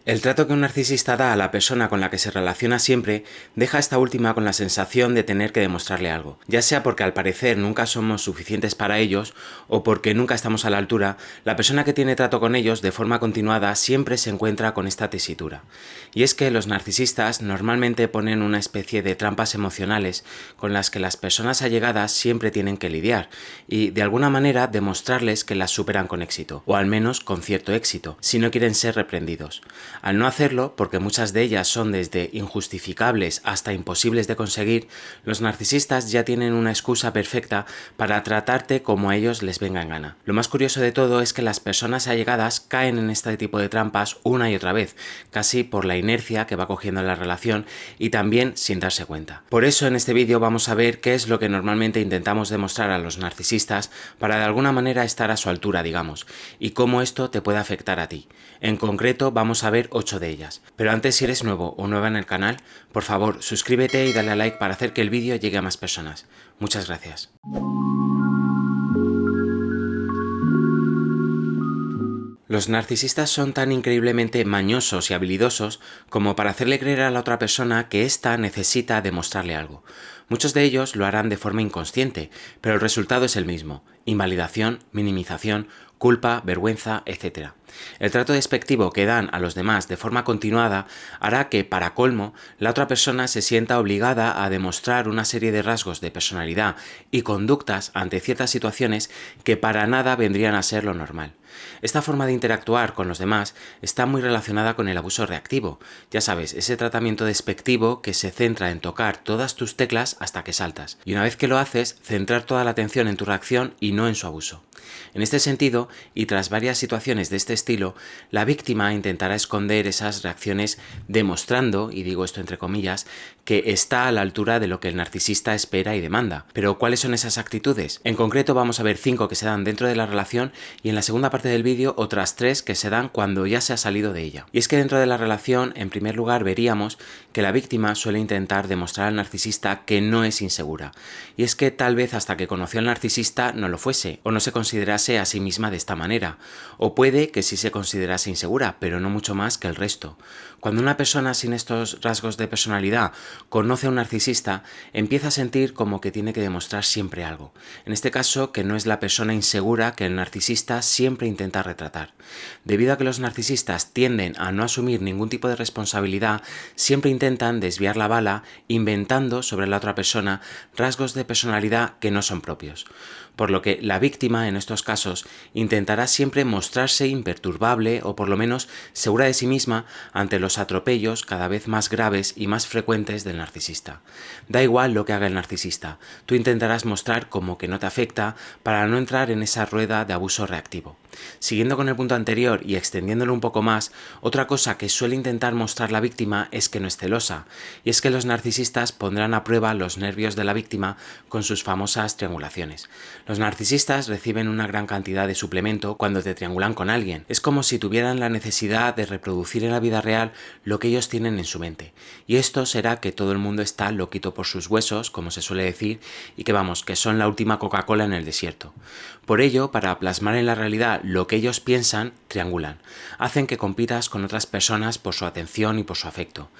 El trato que un narcisista da a la persona con la que se relaciona siempre deja a esta última con la sensación de tener que demostrarle algo, ya sea porque al parecer nunca somos suficientes para ellos o porque nunca estamos a la altura. La persona que tiene trato con ellos de forma continuada siempre se encuentra con esta tesitura. Y es que los narcisistas normalmente ponen una especie de trampas emocionales con las que las personas allegadas siempre tienen que lidiar y de alguna manera demostrarles que las superan con éxito, o al menos con cierto éxito, si no quieren ser reprendidos. Al no hacerlo, porque muchas de ellas son desde injustificables hasta imposibles de conseguir, los narcisistas ya tienen una excusa perfecta para tratarte como a ellos les venga en gana. Lo más curioso de todo es que las personas allegadas caen en este tipo de trampas una y otra vez, casi por la inercia que va cogiendo la relación y también sin darse cuenta. Por eso en este vídeo vamos a ver qué es lo que normalmente intentamos demostrar a los narcisistas para de alguna manera estar a su altura, digamos, y cómo esto te puede afectar a ti. En concreto vamos a ver 8 de ellas. Pero antes, si eres nuevo o nueva en el canal, por favor suscríbete y dale a like para hacer que el vídeo llegue a más personas. Muchas gracias. Los narcisistas son tan increíblemente mañosos y habilidosos como para hacerle creer a la otra persona que ésta necesita demostrarle algo. Muchos de ellos lo harán de forma inconsciente, pero el resultado es el mismo: invalidación, minimización, culpa, vergüenza, etc. El trato despectivo que dan a los demás de forma continuada hará que, para colmo, la otra persona se sienta obligada a demostrar una serie de rasgos de personalidad y conductas ante ciertas situaciones que para nada vendrían a ser lo normal. Esta forma de interactuar con los demás está muy relacionada con el abuso reactivo. Ya sabes, ese tratamiento despectivo que se centra en tocar todas tus teclas hasta que saltas. Y una vez que lo haces, centrar toda la atención en tu reacción y no en su abuso. En este sentido, y tras varias situaciones de este estilo, la víctima intentará esconder esas reacciones demostrando, y digo esto entre comillas, que está a la altura de lo que el narcisista espera y demanda. Pero ¿cuáles son esas actitudes? En concreto vamos a ver 5 que se dan dentro de la relación y en la segunda parte del vídeo otras 3 que se dan cuando ya se ha salido de ella. Y es que dentro de la relación, en primer lugar, veríamos que la víctima suele intentar demostrar al narcisista que no es insegura. Y es que tal vez hasta que conoció al narcisista no lo fuese, o no se considerase a sí misma de esta manera. O puede que sí se considerase insegura, pero no mucho más que el resto. Cuando una persona sin estos rasgos de personalidad conoce a un narcisista, empieza a sentir como que tiene que demostrar siempre algo. En este caso, que no es la persona insegura que el narcisista siempre intenta retratar. Debido a que los narcisistas tienden a no asumir ningún tipo de responsabilidad, siempre intentan desviar la bala inventando sobre la otra persona rasgos de personalidad que no son propios. Por lo que la víctima, en estos casos, intentará siempre mostrarse imperturbable o por lo menos segura de sí misma ante los atropellos cada vez más graves y más frecuentes del narcisista. Da igual lo que haga el narcisista, tú intentarás mostrar como que no te afecta para no entrar en esa rueda de abuso reactivo. Siguiendo con el punto anterior y extendiéndolo un poco más, otra cosa que suele intentar mostrar la víctima es que no es celosa, y es que los narcisistas pondrán a prueba los nervios de la víctima con sus famosas triangulaciones. Los narcisistas reciben una gran cantidad de suplemento cuando te triangulan con alguien. Es como si tuvieran la necesidad de reproducir en la vida real lo que ellos tienen en su mente. Y esto será que todo el mundo está loquito por sus huesos, como se suele decir, y que vamos, que son la última Coca-Cola en el desierto. Por ello, para plasmar en la realidad lo que ellos piensan, triangulan. Hacen que compitas con otras personas por su atención y por su afecto.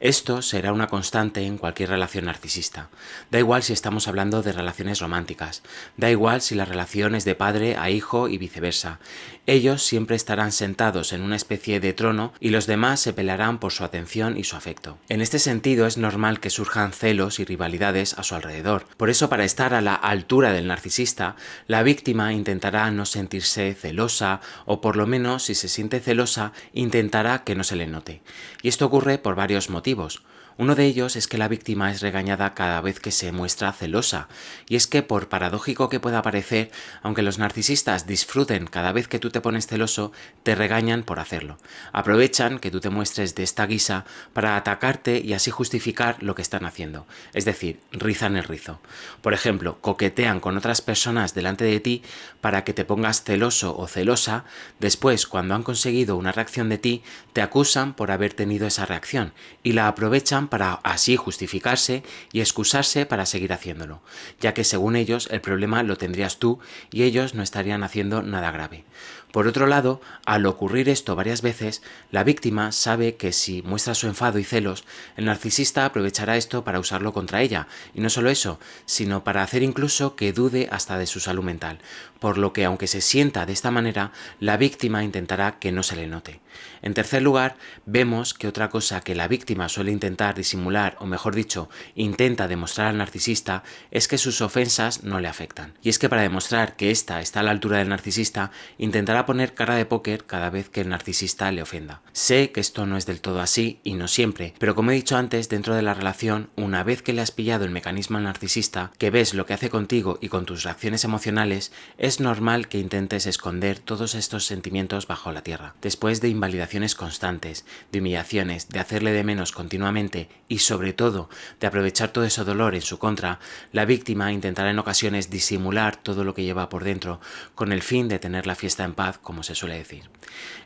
Esto será una constante en cualquier relación narcisista. Da igual si estamos hablando de relaciones románticas. Da igual si la relación es de padre a hijo y viceversa. Ellos siempre estarán sentados en una especie de trono y los demás se pelearán por su atención y su afecto. En este sentido es normal que surjan celos y rivalidades a su alrededor. Por eso, para estar a la altura del narcisista, la víctima intentará no sentirse celosa o por lo menos si se siente celosa intentará que no se le note. Y esto ocurre por varios motivos. Uno de ellos es que la víctima es regañada cada vez que se muestra celosa, y es que por paradójico que pueda parecer, aunque los narcisistas disfruten cada vez que tú te pones celoso, te regañan por hacerlo. Aprovechan que tú te muestres de esta guisa para atacarte y así justificar lo que están haciendo, es decir, rizan el rizo. Por ejemplo, coquetean con otras personas delante de ti para que te pongas celoso o celosa, después cuando han conseguido una reacción de ti, te acusan por haber tenido esa reacción y la aprovechan usan para así justificarse y excusarse para seguir haciéndolo, ya que según ellos el problema lo tendrías tú y ellos no estarían haciendo nada grave. Por otro lado, al ocurrir esto varias veces, la víctima sabe que si muestra su enfado y celos, el narcisista aprovechará esto para usarlo contra ella, y no solo eso, sino para hacer incluso que dude hasta de su salud mental, por lo que aunque se sienta de esta manera, la víctima intentará que no se le note. En tercer lugar, vemos que otra cosa que la víctima suele intentar disimular, o mejor dicho, intenta demostrar al narcisista, es que sus ofensas no le afectan. Y es que para demostrar que ésta está a la altura del narcisista, intentará poner cara de póker cada vez que el narcisista le ofenda. Sé que esto no es del todo así, y no siempre, pero como he dicho antes, dentro de la relación, una vez que le has pillado el mecanismo al narcisista, que ves lo que hace contigo y con tus reacciones emocionales, es normal que intentes esconder todos estos sentimientos bajo la tierra. Después de invalidaciones constantes, de humillaciones, de hacerle de menos continuamente y sobre todo de aprovechar todo ese dolor en su contra, la víctima intentará en ocasiones disimular todo lo que lleva por dentro con el fin de tener la fiesta en paz, como se suele decir.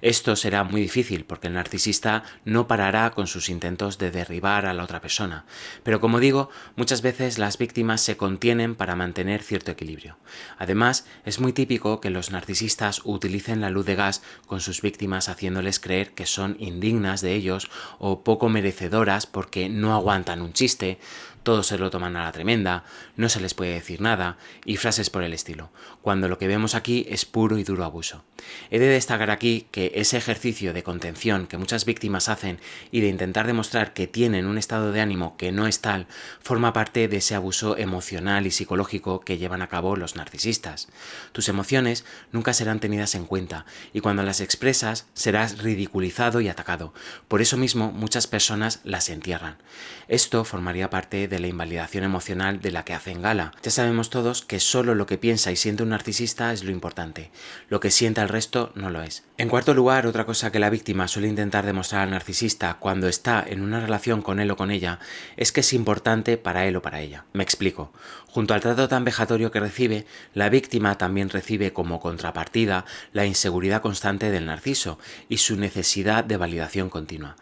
Esto será muy difícil porque el narcisista no parará con sus intentos de derribar a la otra persona, pero como digo, muchas veces las víctimas se contienen para mantener cierto equilibrio. Además, es muy típico que los narcisistas utilicen la luz de gas con sus víctimas haciéndoles creer que son indignas de ellos o poco merecedoras porque no aguantan un chiste, todos se lo toman a la tremenda, no se les puede decir nada y frases por el estilo, cuando lo que vemos aquí es puro y duro abuso. He de destacar aquí que ese ejercicio de contención que muchas víctimas hacen y de intentar demostrar que tienen un estado de ánimo que no es tal, forma parte de ese abuso emocional y psicológico que llevan a cabo los narcisistas. Tus emociones nunca serán tenidas en cuenta y cuando las expresas serás ridiculizado y atacado. Por eso mismo muchas personas las entierran. Esto formaría parte de la invalidación emocional de la que hacen gala. Ya sabemos todos que solo lo que piensa y siente un narcisista es lo importante. Lo que siente el resto no lo es. En cuarto lugar, otra cosa que la víctima suele intentar demostrar al narcisista cuando está en una relación con él o con ella es que es importante para él o para ella. Me explico. Junto al trato tan vejatorio que recibe, la víctima también recibe como contrapartida la inseguridad constante del narciso y su necesidad de validación continua.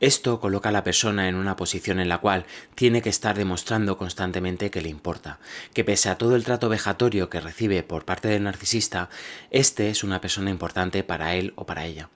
Esto coloca a la persona en una posición en la cual tiene que estar demostrando constantemente que le importa, que pese a todo el trato vejatorio que recibe por parte del narcisista, este es una persona importante para él o para ella.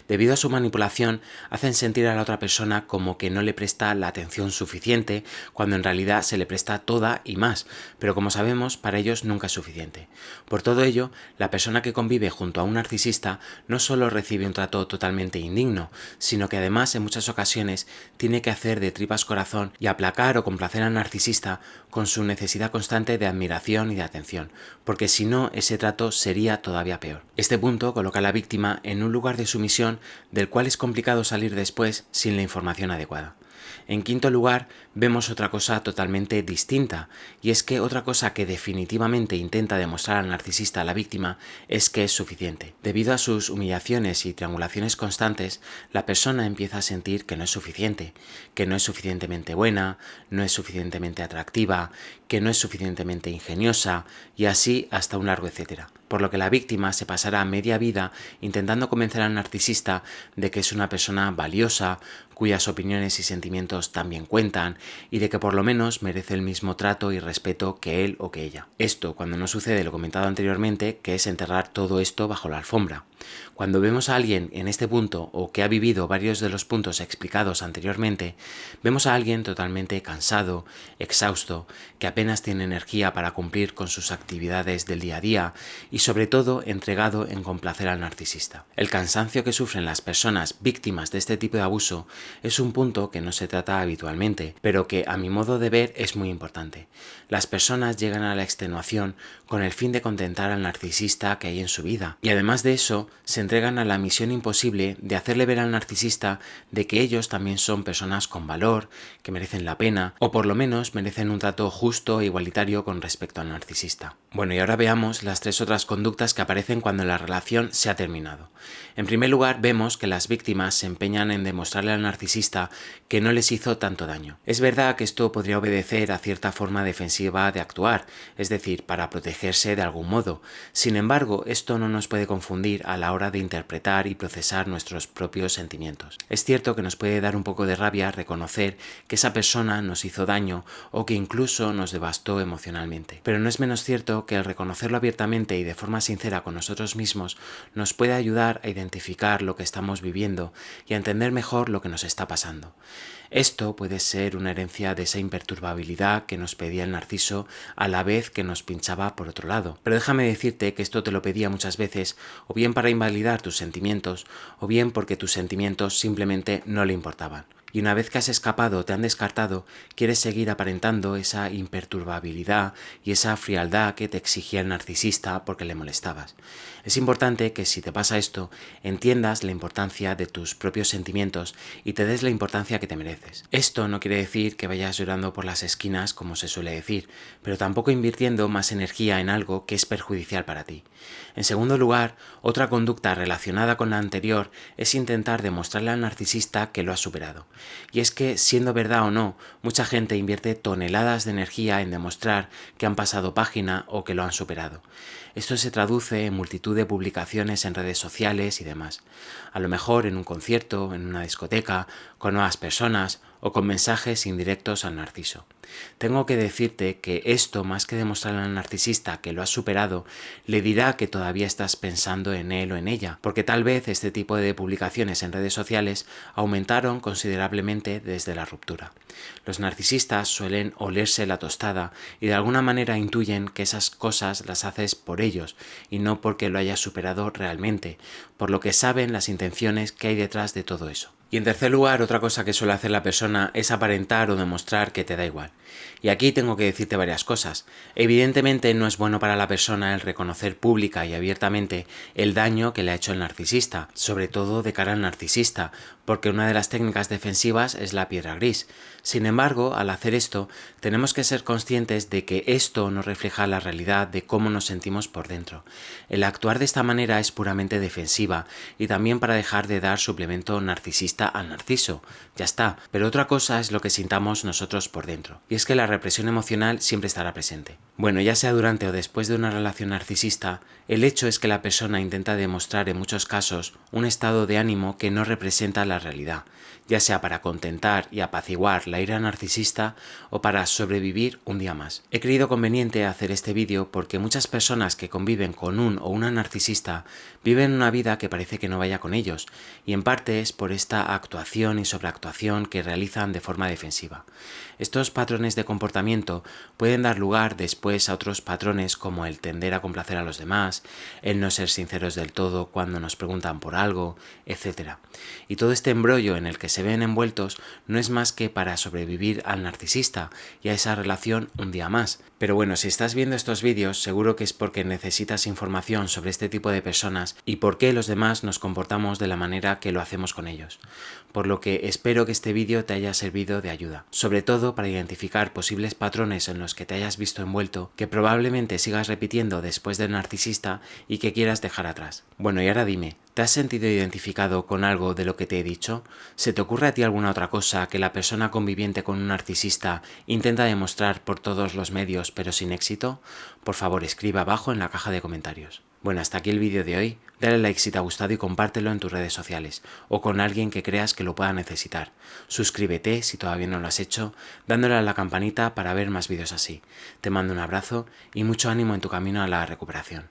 Debido a su manipulación, hacen sentir a la otra persona como que no le presta la atención suficiente, cuando en realidad se le presta toda y más, pero como sabemos, para ellos nunca es suficiente. Por todo ello, la persona que convive junto a un narcisista no solo recibe un trato totalmente indigno, sino que además en muchas ocasiones tiene que hacer de tripas corazón y aplacar o complacer al narcisista con su necesidad constante de admiración y de atención, porque si no ese trato sería todavía peor. Este punto coloca a la víctima en un lugar de sumisión del cual es complicado salir después sin la información adecuada. En quinto lugar, vemos otra cosa totalmente distinta, y es que otra cosa que definitivamente intenta demostrar al narcisista a la víctima es que es suficiente. Debido a sus humillaciones y triangulaciones constantes, la persona empieza a sentir que no es suficiente, que no es suficientemente buena, no es suficientemente atractiva, que no es suficientemente ingeniosa, y así hasta un largo etcétera. Por lo que la víctima se pasará media vida intentando convencer al narcisista de que es una persona valiosa, cuyas opiniones y sentimientos también cuentan, y de que por lo menos merece el mismo trato y respeto que él o que ella. Esto cuando no sucede lo comentado anteriormente, que es enterrar todo esto bajo la alfombra. Cuando vemos a alguien en este punto o que ha vivido varios de los puntos explicados anteriormente, vemos a alguien totalmente cansado, exhausto, que apenas tiene energía para cumplir con sus actividades del día a día y sobre todo entregado en complacer al narcisista. El cansancio que sufren las personas víctimas de este tipo de abuso es un punto que no se trata habitualmente, pero que a mi modo de ver es muy importante. Las personas llegan a la extenuación con el fin de contentar al narcisista que hay en su vida, y además de eso se entregan a la misión imposible de hacerle ver al narcisista de que ellos también son personas con valor, que merecen la pena, o por lo menos merecen un trato justo e igualitario con respecto al narcisista. Bueno, y ahora veamos las tres otras conductas que aparecen cuando la relación se ha terminado. En primer lugar, vemos que las víctimas se empeñan en demostrarle al narcisista que no les hizo tanto daño. Es verdad que esto podría obedecer a cierta forma defensiva de actuar, es decir, para protegerse de algún modo. Sin embargo, esto no nos puede confundir a la hora de interpretar y procesar nuestros propios sentimientos. Es cierto que nos puede dar un poco de rabia reconocer que esa persona nos hizo daño o que incluso nos devastó emocionalmente. Pero no es menos cierto que el reconocerlo abiertamente y de forma sincera con nosotros mismos nos puede ayudar a identificar lo que estamos viviendo y a entender mejor lo que nos está pasando. Esto puede ser una herencia de esa imperturbabilidad que nos pedía el narciso a la vez que nos pinchaba por otro lado. Pero déjame decirte que esto te lo pedía muchas veces o bien para invalidar tus sentimientos o bien porque tus sentimientos simplemente no le importaban. Y una vez que has escapado o te han descartado, quieres seguir aparentando esa imperturbabilidad y esa frialdad que te exigía el narcisista porque le molestabas. Es importante que si te pasa esto, entiendas la importancia de tus propios sentimientos y te des la importancia que te mereces. Esto no quiere decir que vayas llorando por las esquinas, como se suele decir, pero tampoco invirtiendo más energía en algo que es perjudicial para ti. En segundo lugar, otra conducta relacionada con la anterior es intentar demostrarle al narcisista que lo has superado. Y es que, siendo verdad o no, mucha gente invierte toneladas de energía en demostrar que han pasado página o que lo han superado. Esto se traduce en multitud de publicaciones en redes sociales y demás. A lo mejor en un concierto, en una discoteca, con nuevas personas o con mensajes indirectos al narciso. Tengo que decirte que esto, más que demostrarle al narcisista que lo has superado, le dirá que todavía estás pensando en él o en ella, porque tal vez este tipo de publicaciones en redes sociales aumentaron considerablemente desde la ruptura. Los narcisistas suelen olerse la tostada y de alguna manera intuyen que esas cosas las haces por ellos y no porque lo hayas superado realmente, por lo que saben las intenciones que hay detrás de todo eso. Y en tercer lugar, otra cosa que suele hacer la persona es aparentar o demostrar que te da igual. Y aquí tengo que decirte varias cosas. Evidentemente no es bueno para la persona el reconocer pública y abiertamente el daño que le ha hecho el narcisista, sobre todo de cara al narcisista, porque una de las técnicas defensivas es la piedra gris. Sin embargo, al hacer esto, tenemos que ser conscientes de que esto no refleja la realidad de cómo nos sentimos por dentro. El actuar de esta manera es puramente defensiva y también para dejar de dar suplemento narcisista al narciso. Ya está. Pero otra cosa es lo que sintamos nosotros por dentro. Y es que la represión emocional siempre estará presente. Bueno, ya sea durante o después de una relación narcisista, el hecho es que la persona intenta demostrar en muchos casos un estado de ánimo que no representa la realidad, ya sea para contentar y apaciguar la ira narcisista o para sobrevivir un día más. He creído conveniente hacer este vídeo porque muchas personas que conviven con un o una narcisista viven una vida que parece que no vaya con ellos, y en parte es por esta actuación y sobreactuación que realizan de forma defensiva. Estos patrones de comportamiento pueden dar lugar después a otros patrones como el tender a complacer a los demás, el no ser sinceros del todo cuando nos preguntan por algo, etc. Y todo este embrollo en el que se ven envueltos no es más que para sobrevivir al narcisista y a esa relación un día más. Pero bueno, si estás viendo estos vídeos, seguro que es porque necesitas información sobre este tipo de personas y por qué los demás nos comportamos de la manera que lo hacemos con ellos. Por lo que espero que este vídeo te haya servido de ayuda, sobre todo para identificar posibles patrones en los que te hayas visto envuelto, que probablemente sigas repitiendo después del narcisista y que quieras dejar atrás. Bueno, y ahora dime, ¿te has sentido identificado con algo de lo que te he dicho? ¿Se te ocurre a ti alguna otra cosa que la persona conviviente con un narcisista intenta demostrar por todos los medios pero sin éxito? Por favor, escribe abajo en la caja de comentarios. Bueno, hasta aquí el vídeo de hoy. Dale like si te ha gustado y compártelo en tus redes sociales o con alguien que creas que lo pueda necesitar. Suscríbete si todavía no lo has hecho, dándole a la campanita para ver más vídeos así. Te mando un abrazo y mucho ánimo en tu camino a la recuperación.